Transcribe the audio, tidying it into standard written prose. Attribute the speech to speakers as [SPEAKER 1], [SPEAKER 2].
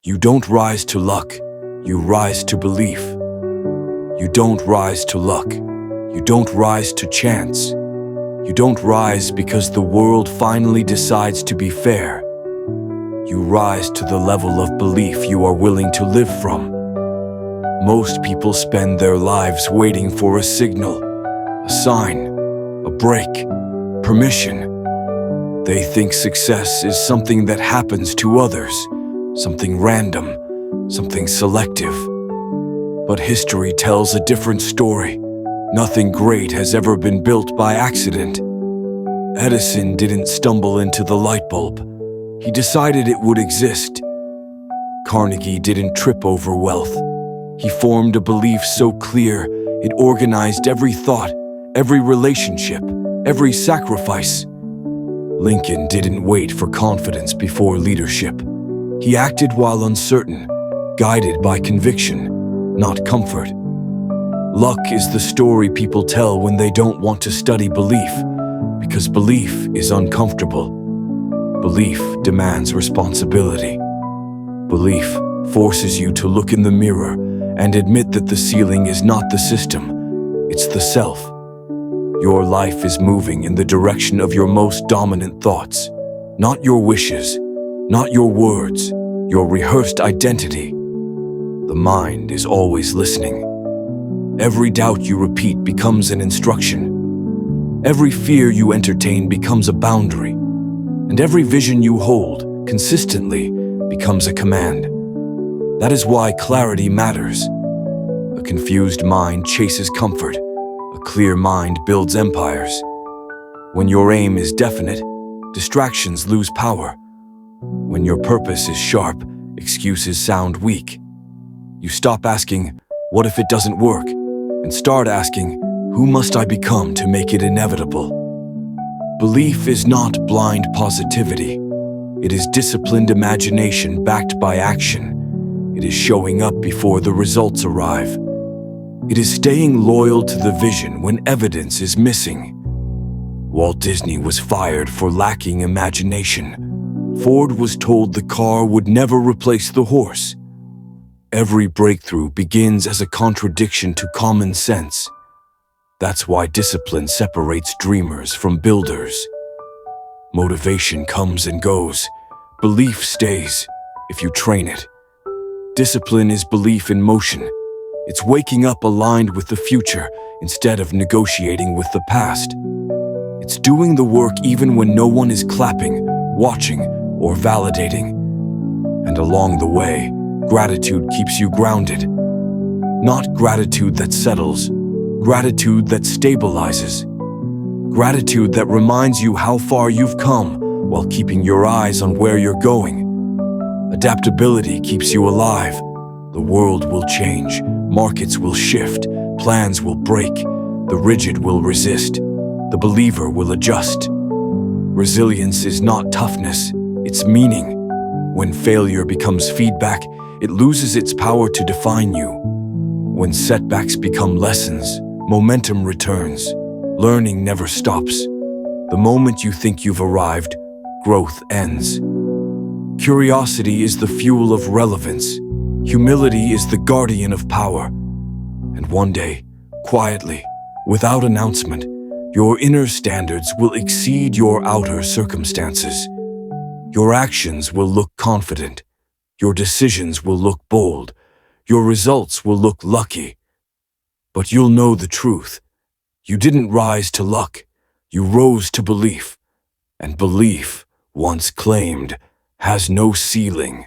[SPEAKER 1] You don't rise to luck, you rise to belief. You don't rise to luck, you don't rise to chance. You don't rise because the world finally decides to be fair. You rise to the level of belief you are willing to live from. Most people spend their lives waiting for a signal, a sign, a break, permission. They think success is something that happens to others, something random, something selective. But history tells a different story. Nothing great has ever been built by accident. Edison didn't stumble into the light bulb. He decided it would exist. Carnegie didn't trip over wealth. He formed a belief so clear, it organized every thought, every relationship, every sacrifice. Lincoln didn't wait for confidence before leadership. He acted while uncertain, guided by conviction, not comfort. Luck is the story people tell when they don't want to study belief, because belief is uncomfortable. Belief demands responsibility. Belief forces you to look in the mirror and admit that the ceiling is not the system, it's the self. Your life is moving in the direction of your most dominant thoughts, not your wishes, not your words, your rehearsed identity. The mind is always listening. Every doubt you repeat becomes an instruction. Every fear you entertain becomes a boundary. And every vision you hold consistently becomes a command. That is why clarity matters. A confused mind chases comfort. A clear mind builds empires. When your aim is definite, distractions lose power. When your purpose is sharp, excuses sound weak. You stop asking, "What if it doesn't work?" and start asking, "Who must I become to make it inevitable?" Belief is not blind positivity. It is disciplined imagination backed by action. It is showing up before the results arrive. It is staying loyal to the vision when evidence is missing. Walt Disney was fired for lacking imagination. Ford was told the car would never replace the horse. Every breakthrough begins as a contradiction to common sense. That's why discipline separates dreamers from builders. Motivation comes and goes. Belief stays if you train it. Discipline is belief in motion. It's waking up aligned with the future instead of negotiating with the past. It's doing the work even when no one is clapping, watching, or validating. And along the way, gratitude keeps you grounded. Not gratitude that settles, gratitude that stabilizes. Gratitude that reminds you how far you've come while keeping your eyes on where you're going. Adaptability keeps you alive. The world will change, markets will shift, plans will break, the rigid will resist, the believer will adjust. Resilience is not toughness, it's meaning. When failure becomes feedback, it loses its power to define you. When setbacks become lessons, momentum returns. Learning never stops. The moment you think you've arrived, growth ends. Curiosity is the fuel of relevance. Humility is the guardian of power. And one day, quietly, without announcement, your inner standards will exceed your outer circumstances. Your actions will look confident. Your decisions will look bold. Your results will look lucky. But you'll know the truth. You didn't rise to luck. You rose to belief. And belief, once claimed, has no ceiling.